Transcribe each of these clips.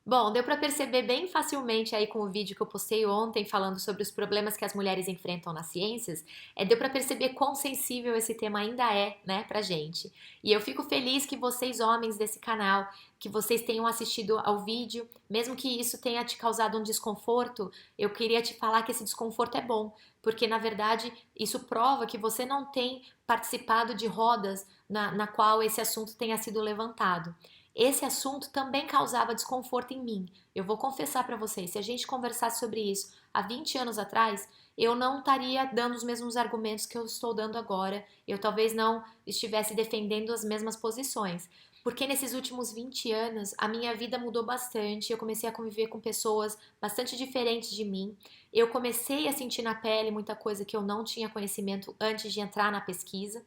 Bom, deu para perceber bem facilmente aí com o vídeo que eu postei ontem falando sobre os problemas que as mulheres enfrentam nas ciências, deu para perceber quão sensível esse tema ainda é, né, pra gente. E eu fico feliz que vocês, homens desse canal, que vocês tenham assistido ao vídeo, mesmo que isso tenha te causado um desconforto, eu queria te falar que esse desconforto é bom, porque na verdade isso prova que você não tem participado de rodas na qual esse assunto tenha sido levantado. Esse assunto também causava desconforto em mim. Eu vou confessar para vocês, se a gente conversasse sobre isso há 20 anos atrás, eu não estaria dando os mesmos argumentos que eu estou dando agora. Eu talvez não estivesse defendendo as mesmas posições. Porque nesses últimos 20 anos a minha vida mudou bastante, eu comecei a conviver com pessoas bastante diferentes de mim. Eu comecei a sentir na pele muita coisa que eu não tinha conhecimento antes de entrar na pesquisa.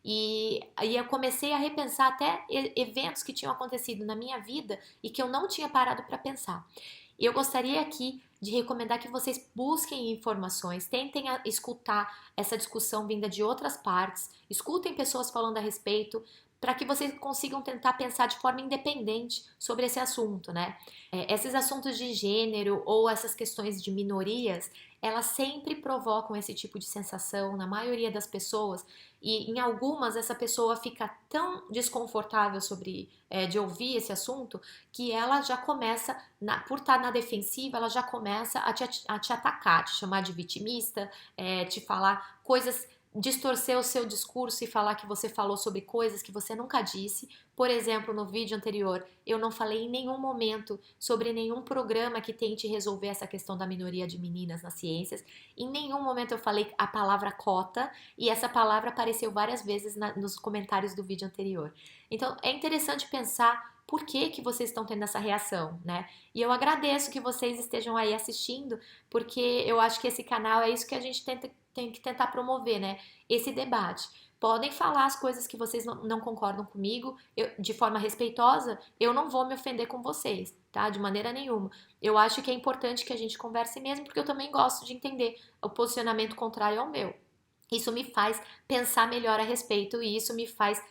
E aí eu comecei a repensar até eventos que tinham acontecido na minha vida e que eu não tinha parado para pensar. E eu gostaria aqui de recomendar que vocês busquem informações, tentem escutar essa discussão vinda de outras partes, escutem pessoas falando a respeito, para que vocês consigam tentar pensar de forma independente sobre esse assunto, né? Esses assuntos de gênero ou essas questões de minorias, elas sempre provocam esse tipo de sensação na maioria das pessoas e em algumas essa pessoa fica tão desconfortável de ouvir esse assunto que ela já começa, por estar na defensiva, ela já começa a te atacar, te chamar de vitimista, te falar coisas, distorcer o seu discurso e falar que você falou sobre coisas que você nunca disse. Por exemplo, no vídeo anterior, eu não falei em nenhum momento sobre nenhum programa que tente resolver essa questão da minoria de meninas nas ciências. Em nenhum momento eu falei a palavra cota e essa palavra apareceu várias vezes nos comentários do vídeo anterior. Então é interessante pensar por que que vocês estão tendo essa reação, né? E eu agradeço que vocês estejam aí assistindo, porque eu acho que esse canal é isso que a gente tem que tentar promover, né? Esse debate. Podem falar as coisas que vocês não concordam comigo, de forma respeitosa, eu não vou me ofender com vocês, tá? De maneira nenhuma. Eu acho que é importante que a gente converse mesmo, porque eu também gosto de entender o posicionamento contrário ao meu. Isso me faz pensar melhor a respeito e isso me faz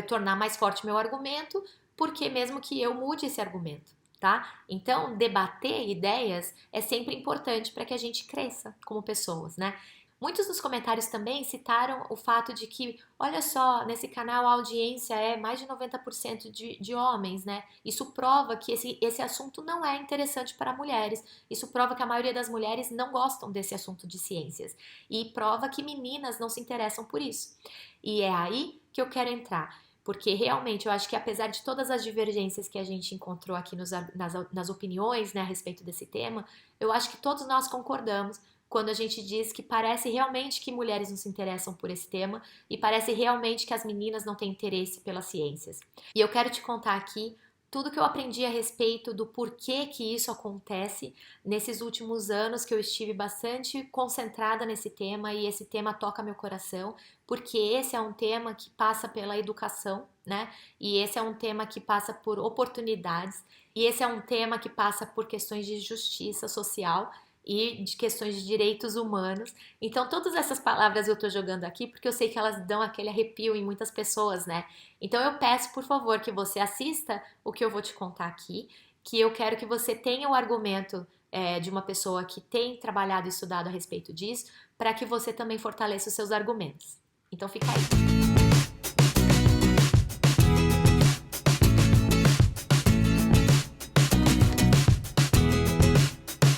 tornar mais forte meu argumento, porque mesmo que eu mude esse argumento, tá? Então, debater ideias é sempre importante para que a gente cresça como pessoas, né? Muitos dos comentários também citaram o fato de que, olha só, nesse canal a audiência é mais de 90% de homens, né? Isso prova que esse assunto não é interessante para mulheres. Isso prova que a maioria das mulheres não gostam desse assunto de ciências. E prova que meninas não se interessam por isso. E é aí que eu quero entrar. Porque realmente eu acho que apesar de todas as divergências que a gente encontrou aqui nas opiniões, né, a respeito desse tema, eu acho que todos nós concordamos quando a gente diz que parece realmente que mulheres não se interessam por esse tema e parece realmente que as meninas não têm interesse pelas ciências. E eu quero te contar aqui tudo que eu aprendi a respeito do porquê que isso acontece nesses últimos anos que eu estive bastante concentrada nesse tema e esse tema toca meu coração, porque esse é um tema que passa pela educação, né? E esse é um tema que passa por oportunidades, e esse é um tema que passa por questões de justiça social e de questões de direitos humanos. Então, todas essas palavras eu estou jogando aqui porque eu sei que elas dão aquele arrepio em muitas pessoas, né? Então, eu peço, por favor, que você assista o que eu vou te contar aqui, que eu quero que você tenha o argumento de uma pessoa que tem trabalhado e estudado a respeito disso, para que você também fortaleça os seus argumentos. Então, fica aí.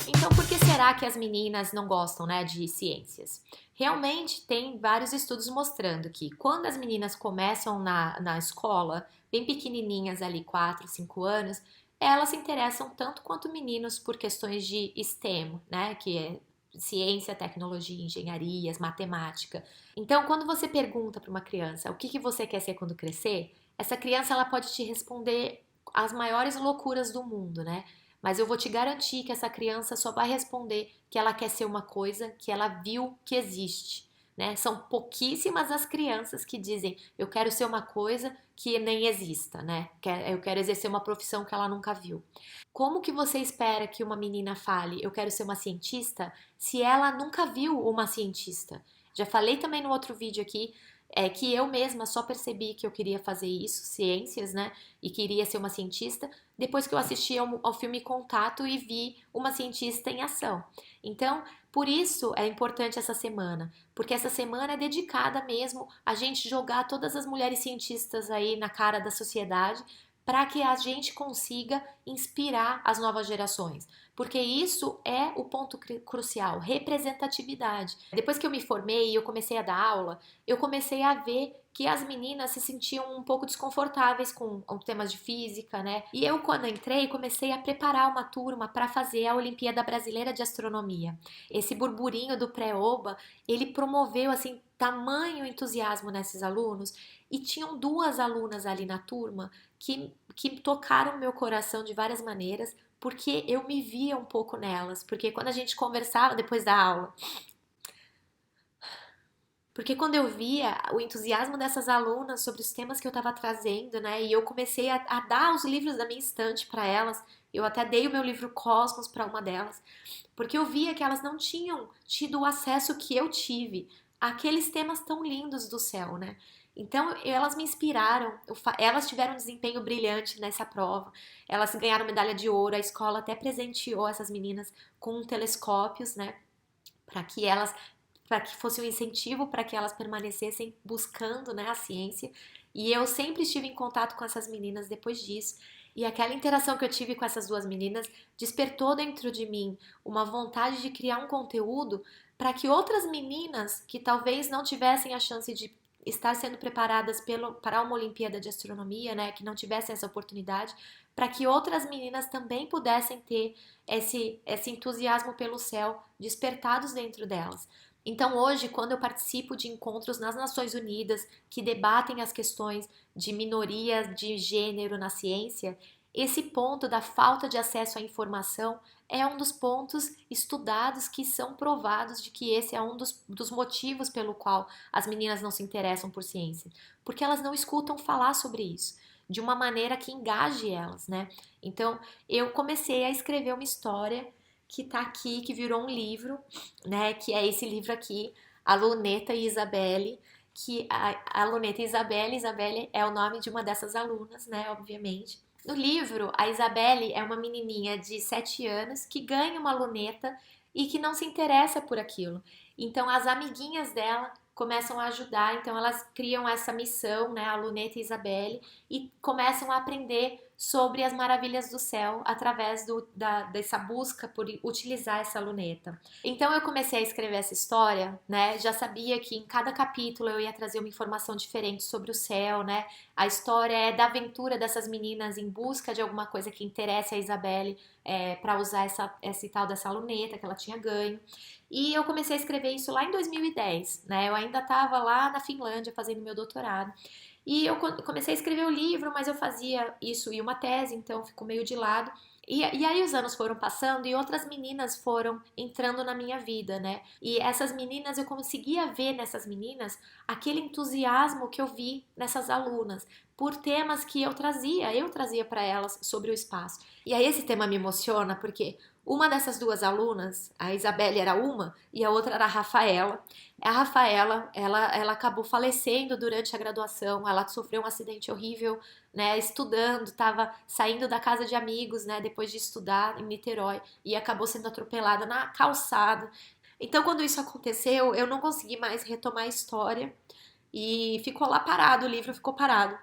Então, por que será que as meninas não gostam, né, de ciências? Realmente tem vários estudos mostrando que quando as meninas começam na escola, bem pequenininhas ali, 4, 5 anos, elas se interessam tanto quanto meninos por questões de STEM, né, que é ciência, tecnologia, engenharias, matemática. Então, quando você pergunta para uma criança o que você quer ser quando crescer, essa criança ela pode te responder as maiores loucuras do mundo, né? Mas eu vou te garantir que essa criança só vai responder que ela quer ser uma coisa que ela viu que existe, né? São pouquíssimas as crianças que dizem eu quero ser uma coisa que nem exista, né? Eu quero exercer uma profissão que ela nunca viu. Como que você espera que uma menina fale eu quero ser uma cientista se ela nunca viu uma cientista? Já falei também no outro vídeo aqui que eu mesma só percebi que eu queria fazer isso, ciências, né? E queria ser uma cientista depois que eu assisti ao filme Contato e vi uma cientista em ação. Então, por isso é importante essa semana, porque essa semana é dedicada mesmo a gente jogar todas as mulheres cientistas aí na cara da sociedade para que a gente consiga inspirar as novas gerações. Porque isso é o ponto crucial, representatividade. Depois que eu me formei e eu comecei a dar aula, eu comecei a ver que as meninas se sentiam um pouco desconfortáveis com temas de física, né? E eu, quando entrei, comecei a preparar uma turma para fazer a Olimpíada Brasileira de Astronomia. Esse burburinho do pré-oba, ele promoveu, assim, tamanho entusiasmo nesses alunos, e tinham duas alunas ali na turma que tocaram meu coração de várias maneiras, porque eu me via um pouco nelas. Porque quando a gente conversava depois da aula, porque quando eu via o entusiasmo dessas alunas sobre os temas que eu estava trazendo, né, e eu comecei a dar os livros da minha estante para elas, eu até dei o meu livro Cosmos para uma delas, porque eu via que elas não tinham tido o acesso que eu tive àqueles temas tão lindos do céu, né? Então elas me inspiraram, elas tiveram um desempenho brilhante nessa prova, elas ganharam medalha de ouro, a escola até presenteou essas meninas com telescópios, né? Para que elas, para que fosse um incentivo para que elas permanecessem buscando, né, a ciência. E eu sempre estive em contato com essas meninas depois disso. E aquela interação que eu tive com essas duas meninas despertou dentro de mim uma vontade de criar um conteúdo para que outras meninas que talvez não tivessem a chance de estar sendo preparadas para uma Olimpíada de Astronomia, né, que não tivessem essa oportunidade, para que outras meninas também pudessem ter esse entusiasmo pelo céu despertados dentro delas. Então, hoje, quando eu participo de encontros nas Nações Unidas que debatem as questões de minorias de gênero na ciência, esse ponto da falta de acesso à informação é um dos pontos estudados que são provados de que esse é um dos motivos pelo qual as meninas não se interessam por ciência, porque elas não escutam falar sobre isso de uma maneira que engaje elas, né? Então, eu comecei a escrever uma história que tá aqui, que virou um livro, né? Que é esse livro aqui, A Luneta e Isabelle, que a Luneta e Isabelle é o nome de uma dessas alunas, né? Obviamente. No livro, a Isabelle é uma menininha de 7 anos que ganha uma luneta e que não se interessa por aquilo. Então, as amiguinhas dela começam a ajudar, então elas criam essa missão, né, a Luneta e Isabelle, e começam a aprender sobre as maravilhas do céu através dessa busca por utilizar essa luneta. Então eu comecei a escrever essa história, né? Já sabia que em cada capítulo eu ia trazer uma informação diferente sobre o céu, né? A história é da aventura dessas meninas em busca de alguma coisa que interesse a Isabelle para usar essa tal dessa luneta que ela tinha ganho. E eu comecei a escrever isso lá em 2010, né? Eu ainda estava lá na Finlândia fazendo meu doutorado. E eu comecei a escrever o livro, mas eu fazia isso e uma tese, então ficou meio de lado. E aí os anos foram passando e outras meninas foram entrando na minha vida, né? E essas meninas, eu conseguia ver nessas meninas aquele entusiasmo que eu vi nessas alunas, por temas que eu trazia para elas sobre o espaço. E aí esse tema me emociona porque uma dessas duas alunas, a Isabelle era uma e a outra era a Rafaela. A Rafaela, ela acabou falecendo durante a graduação, ela sofreu um acidente horrível, né, estudando, estava saindo da casa de amigos, né, depois de estudar em Niterói e acabou sendo atropelada na calçada. Então, quando isso aconteceu, eu não consegui mais retomar a história e ficou lá parado, o livro ficou parado.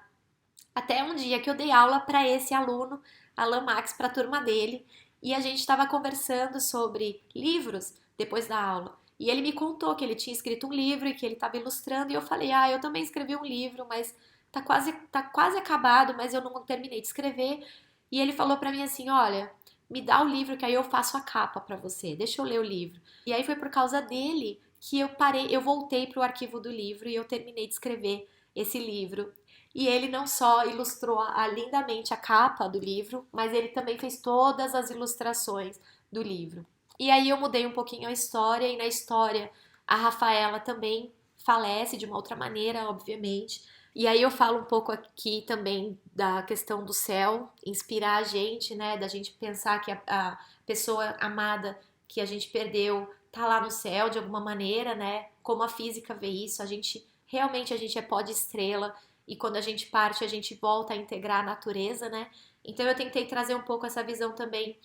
Até um dia que eu dei aula para esse aluno, Alan Max, para a turma dele, e a gente estava conversando sobre livros depois da aula. E ele me contou que ele tinha escrito um livro e que ele estava ilustrando, e eu falei: "Ah, eu também escrevi um livro, mas tá quase acabado, mas eu não terminei de escrever". E ele falou para mim assim: "Olha, me dá o livro que aí eu faço a capa para você. Deixa eu ler o livro". E aí foi por causa dele que eu voltei para o arquivo do livro e eu terminei de escrever esse livro. E ele não só ilustrou lindamente a capa do livro, mas ele também fez todas as ilustrações do livro. E aí eu mudei um pouquinho a história, e na história a Rafaela também falece de uma outra maneira, obviamente. E aí eu falo um pouco aqui também da questão do céu, inspirar a gente, né? Da gente pensar que a pessoa amada que a gente perdeu tá lá no céu de alguma maneira, né? Como a física vê isso, a gente é pó de estrela, e quando a gente parte, a gente volta a integrar a natureza, né? Então eu tentei trazer um pouco essa visão também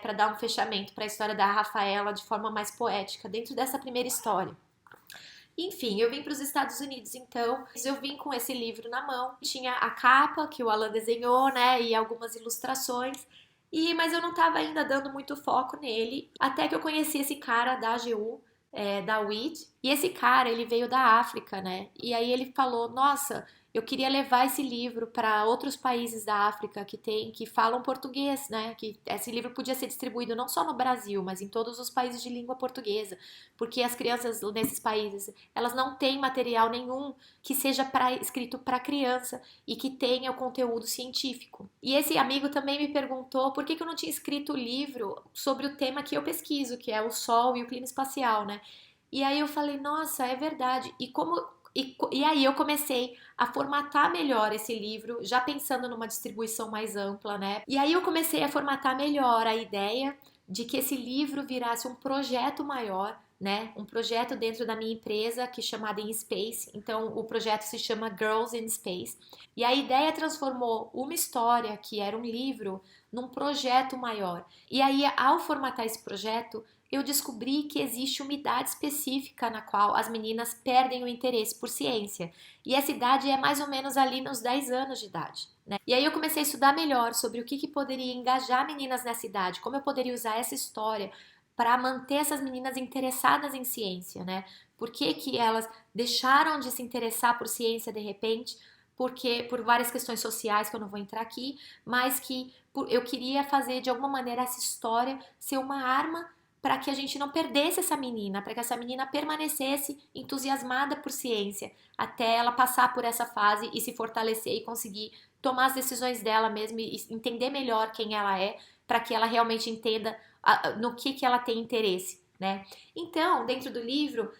para dar um fechamento para a história da Rafaela de forma mais poética dentro dessa primeira história. Enfim, eu vim para os Estados Unidos, então eu vim com esse livro na mão. Tinha a capa que o Alan desenhou, né, e algumas ilustrações. Mas eu não estava ainda dando muito foco nele, até que eu conheci esse cara da AGU, da WIT, e esse cara, ele veio da África, né? E aí ele falou: "Nossa, eu queria levar esse livro para outros países da África que falam português, né? Que esse livro podia ser distribuído não só no Brasil, mas em todos os países de língua portuguesa, porque as crianças nesses países, elas não têm material nenhum que seja escrito para criança e que tenha o conteúdo científico". E esse amigo também me perguntou por que eu não tinha escrito o livro sobre o tema que eu pesquiso, que é o Sol e o clima espacial, né? E aí eu falei: "Nossa, é verdade". E aí eu comecei a formatar melhor esse livro, já pensando numa distribuição mais ampla, né? E aí eu comecei a formatar melhor a ideia de que esse livro virasse um projeto maior, né? Um projeto dentro da minha empresa que é chamada In Space. Então o projeto se chama Girls in Space. E a ideia transformou uma história que era um livro num projeto maior. E aí, ao formatar esse projeto, eu descobri que existe uma idade específica na qual as meninas perdem o interesse por ciência. E essa idade é mais ou menos ali nos 10 anos de idade, né? E aí eu comecei a estudar melhor sobre o que poderia engajar meninas nessa idade, como eu poderia usar essa história para manter essas meninas interessadas em ciência, né? Por que elas deixaram de se interessar por ciência de repente? Porque por várias questões sociais que eu não vou entrar aqui, mas que eu queria fazer de alguma maneira essa história ser uma arma para que a gente não perdesse essa menina, para que essa menina permanecesse entusiasmada por ciência, até ela passar por essa fase e se fortalecer e conseguir tomar as decisões dela mesma e entender melhor quem ela é, para que ela realmente entenda no que ela tem interesse, né? Então, dentro do livro,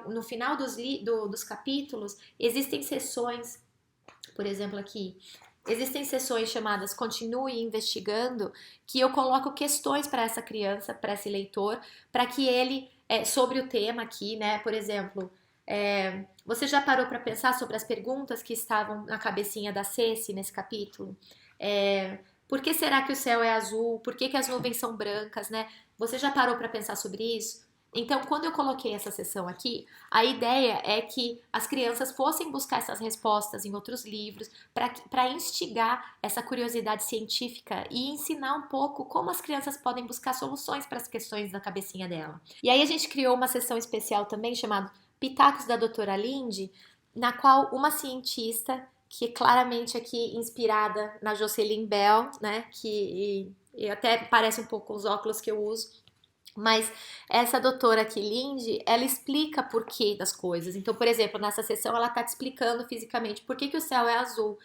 no final dos capítulos, existem sessões, por exemplo, aqui, existem sessões chamadas Continue Investigando, que eu coloco questões para essa criança, para esse leitor, para que ele, sobre o tema aqui, né? Por exemplo, você já parou para pensar sobre as perguntas que estavam na cabecinha da Ceci nesse capítulo? Por que será que o céu é azul? Por que as nuvens são brancas, né? Você já parou para pensar sobre isso? Então, quando eu coloquei essa sessão aqui, a ideia é que as crianças fossem buscar essas respostas em outros livros para instigar essa curiosidade científica e ensinar um pouco como as crianças podem buscar soluções para as questões da cabecinha dela. E aí a gente criou uma sessão especial também chamada Pitacos da Doutora Lindy, na qual uma cientista, que é claramente aqui inspirada na Jocelyn Bell, né, e até parece um pouco com os óculos que eu uso, mas essa doutora aqui, Lindy, ela explica por que das coisas. Então, por exemplo, nessa sessão ela está te explicando fisicamente por que o céu é azul,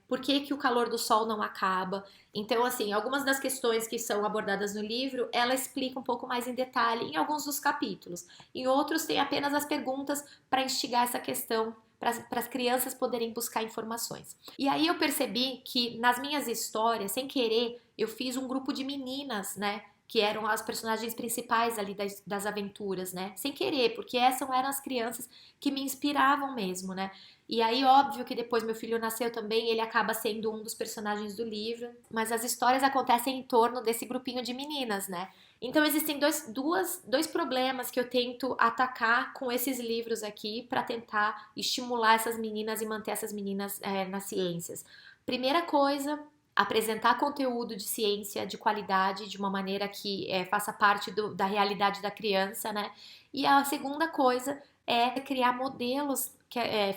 por que o calor do sol não acaba. Então, assim, algumas das questões que são abordadas no livro, ela explica um pouco mais em detalhe em alguns dos capítulos. Em outros, tem apenas as perguntas para instigar essa questão, para as crianças poderem buscar informações. E aí eu percebi que nas minhas histórias, sem querer, eu fiz um grupo de meninas, né? Que eram as personagens principais ali das aventuras, né? Sem querer, porque essas eram as crianças que me inspiravam mesmo, né? E aí, óbvio que depois meu filho nasceu também, ele acaba sendo um dos personagens do livro, mas as histórias acontecem em torno desse grupinho de meninas, né? Então existem dois problemas que eu tento atacar com esses livros aqui para tentar estimular essas meninas e manter essas meninas nas ciências. Primeira coisa, apresentar conteúdo de ciência de qualidade de uma maneira que faça parte da realidade da criança, né? E a segunda coisa é criar modelos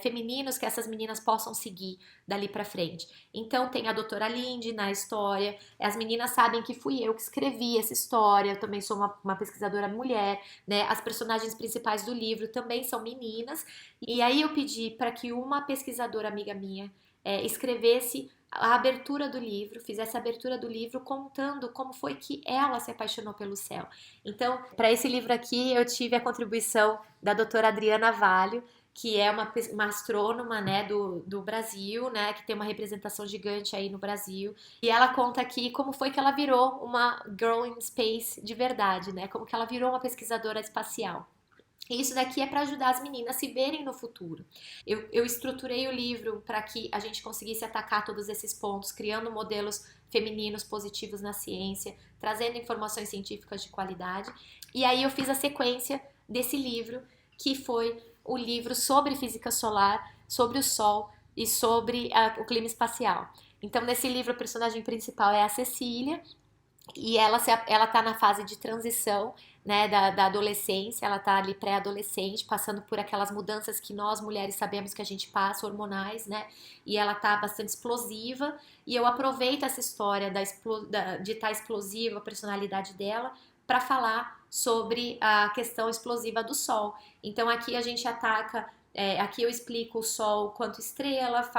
femininos que essas meninas possam seguir dali para frente. Então tem a doutora Lindy na história, as meninas sabem que fui eu que escrevi essa história, eu também sou uma pesquisadora mulher, né? As personagens principais do livro também são meninas, e aí eu pedi para que uma pesquisadora amiga minha escrevesse a abertura do livro, fizesse a abertura do livro contando como foi que ela se apaixonou pelo céu. Então, para esse livro aqui, eu tive a contribuição da doutora Adriana Valho, que é uma astrônoma, né, do Brasil, né, que tem uma representação gigante aí no Brasil. E ela conta aqui como foi que ela virou uma girl in space de verdade, né, como que ela virou uma pesquisadora espacial. E isso daqui é para ajudar as meninas a se verem no futuro. Eu estruturei o livro para que a gente conseguisse atacar todos esses pontos, criando modelos femininos positivos na ciência, trazendo informações científicas de qualidade. E aí eu fiz a sequência desse livro, que foi o livro sobre física solar, sobre o Sol e sobre o clima espacial. Então, nesse livro, a personagem principal é a Cecília, e ela tá na fase de transição, né, da adolescência, ela tá ali pré-adolescente, passando por aquelas mudanças que nós mulheres sabemos que a gente passa, hormonais, né, e ela tá bastante explosiva, e eu aproveito essa história de estar explosiva, a personalidade dela, para falar sobre a questão explosiva do Sol. Então aqui a gente ataca aqui eu explico o Sol quanto estrela,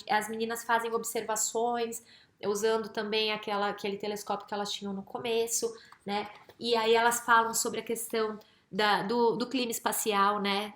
as meninas fazem observações, usando também aquele telescópio que elas tinham no começo, né? E aí elas falam sobre a questão do clima espacial, né?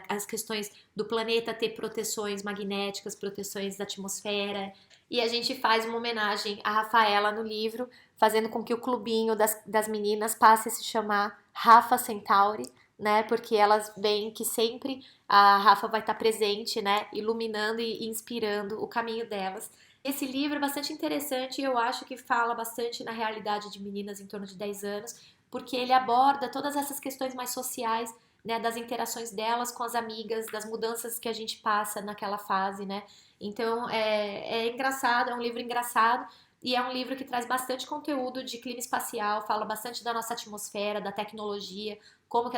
As questões do planeta ter proteções magnéticas, proteções da atmosfera. E a gente faz uma homenagem à Rafaela no livro, fazendo com que o clubinho das meninas passe a se chamar Rafa Centauri, né? Porque elas veem que sempre a Rafa vai estar presente, né? Iluminando e inspirando o caminho delas. Esse livro é bastante interessante e eu acho que fala bastante na realidade de meninas em torno de 10 anos, porque ele aborda todas essas questões mais sociais, né, das interações delas com as amigas, das mudanças que a gente passa naquela fase, né? Então é engraçado, é um livro engraçado e é um livro que traz bastante conteúdo de clima espacial, fala bastante da nossa atmosfera, da tecnologia, como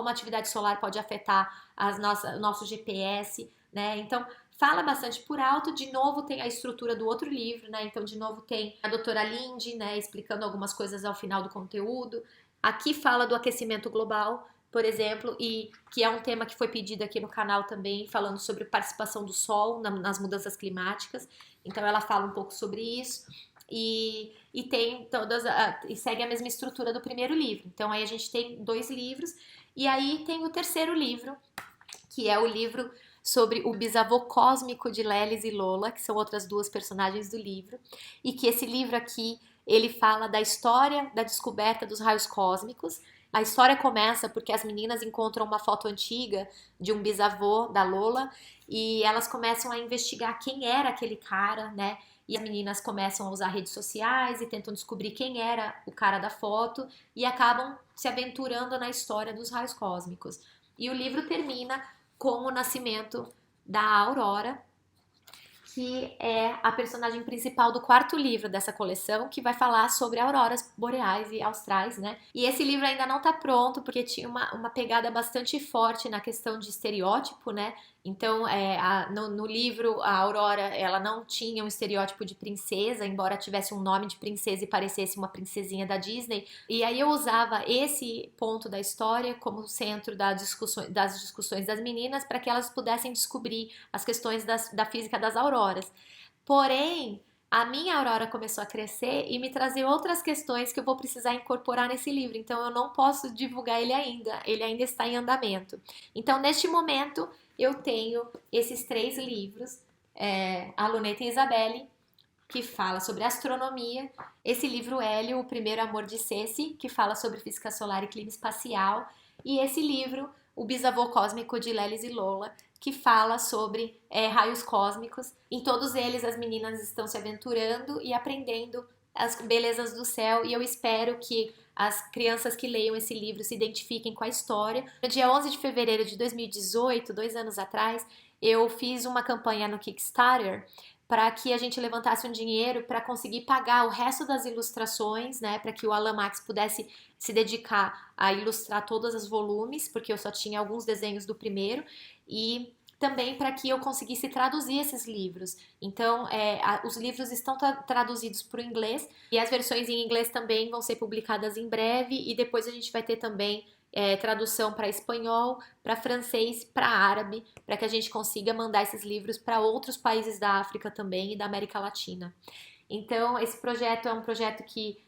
a atividade solar pode afetar o nosso GPS, né? Então, fala bastante por alto. De novo, tem a estrutura do outro livro, né? Então, de novo, tem a doutora Lindy, né? Explicando algumas coisas ao final do conteúdo. Aqui fala do aquecimento global, por exemplo, e que é um tema que foi pedido aqui no canal também, falando sobre participação do Sol nas mudanças climáticas. Então, ela fala um pouco sobre isso. E tem e segue a mesma estrutura do primeiro livro. Então aí a gente tem 2 livros e aí tem o terceiro livro, que é o livro sobre o bisavô cósmico de Lelis e Lola, que são outras 2 personagens do livro, e que esse livro aqui ele fala da história da descoberta dos raios cósmicos. A história começa porque as meninas encontram uma foto antiga de um bisavô da Lola e elas começam a investigar quem era aquele cara, né? E as meninas começam a usar redes sociais e tentam descobrir quem era o cara da foto e acabam se aventurando na história dos raios cósmicos. E o livro termina com o nascimento da Aurora, que é a personagem principal do 4º livro dessa coleção, que vai falar sobre auroras boreais e austrais, né? E esse livro ainda não tá pronto, porque tinha uma pegada bastante forte na questão de estereótipo, né? Então, no livro, a Aurora, ela não tinha um estereótipo de princesa, embora tivesse um nome de princesa e parecesse uma princesinha da Disney. E aí eu usava esse ponto da história como centro das discussões das meninas para que elas pudessem descobrir as questões da física das auroras. Porém, a minha aurora começou a crescer e me trazer outras questões que eu vou precisar incorporar nesse livro. Então, eu não posso divulgar ele ainda. Ele ainda está em andamento. Então, neste momento, eu tenho esses 3 livros, A Luneta e Isabelle, que fala sobre astronomia, esse livro Hélio, O Primeiro Amor de Ceci, que fala sobre física solar e clima espacial, e esse livro, O Bisavô Cósmico de Lelis e Lola, que fala sobre raios cósmicos. Em todos eles, as meninas estão se aventurando e aprendendo as belezas do céu, e eu espero que as crianças que leiam esse livro se identifiquem com a história. No dia 11 de fevereiro de 2018, 2 anos atrás, eu fiz uma campanha no Kickstarter para que a gente levantasse um dinheiro para conseguir pagar o resto das ilustrações, né, para que o Alan Max pudesse se dedicar a ilustrar todos os volumes, porque eu só tinha alguns desenhos do primeiro, e também para que eu conseguisse traduzir esses livros. Então, os livros estão traduzidos para o inglês e as versões em inglês também vão ser publicadas em breve e depois a gente vai ter também tradução para espanhol, para francês, para árabe, para que a gente consiga mandar esses livros para outros países da África também e da América Latina. Então, esse projeto é um projeto que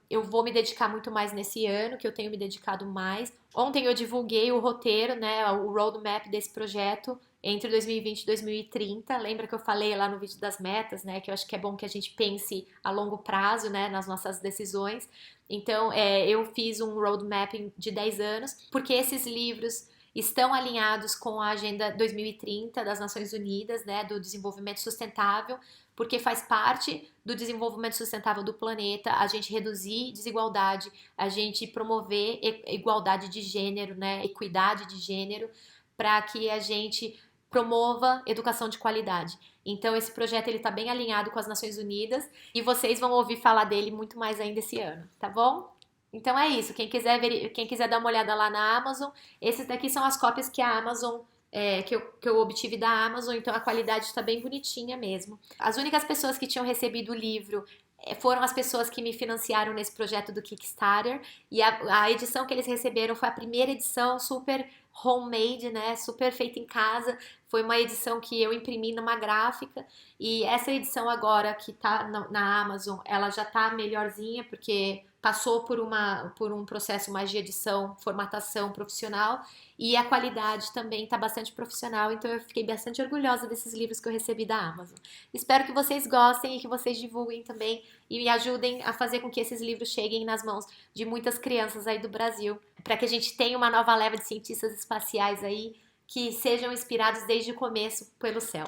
eu vou me dedicar muito mais nesse ano, que eu tenho me dedicado mais. Ontem eu divulguei o roteiro, né, o roadmap desse projeto entre 2020 e 2030. Lembra que eu falei lá no vídeo das metas, né? Que eu acho que é bom que a gente pense a longo prazo, né? Nas nossas decisões. Então, eu fiz um roadmap de 10 anos, porque esses livros estão alinhados com a Agenda 2030 das Nações Unidas, né? Do desenvolvimento sustentável, porque faz parte do desenvolvimento sustentável do planeta a gente reduzir desigualdade, a gente promover igualdade de gênero, né? Equidade de gênero, para que a gente promova educação de qualidade. Então esse projeto ele está bem alinhado com as Nações Unidas e vocês vão ouvir falar dele muito mais ainda esse ano, tá bom? Então é isso. Quem quiser dar uma olhada lá na Amazon, esses daqui são as cópias que a Amazon que eu obtive da Amazon, então a qualidade está bem bonitinha mesmo. As únicas pessoas que tinham recebido o livro foram as pessoas que me financiaram nesse projeto do Kickstarter, e a edição que eles receberam foi a primeira edição super homemade, né? Super feita em casa. Foi uma edição que eu imprimi numa gráfica, e essa edição agora que tá na Amazon, ela já tá melhorzinha, porque passou por um processo mais de edição, formatação profissional, e a qualidade também tá bastante profissional, então eu fiquei bastante orgulhosa desses livros que eu recebi da Amazon. Espero que vocês gostem e que vocês divulguem também e me ajudem a fazer com que esses livros cheguem nas mãos de muitas crianças aí do Brasil, para que a gente tenha uma nova leva de cientistas espaciais aí que sejam inspirados desde o começo pelo céu.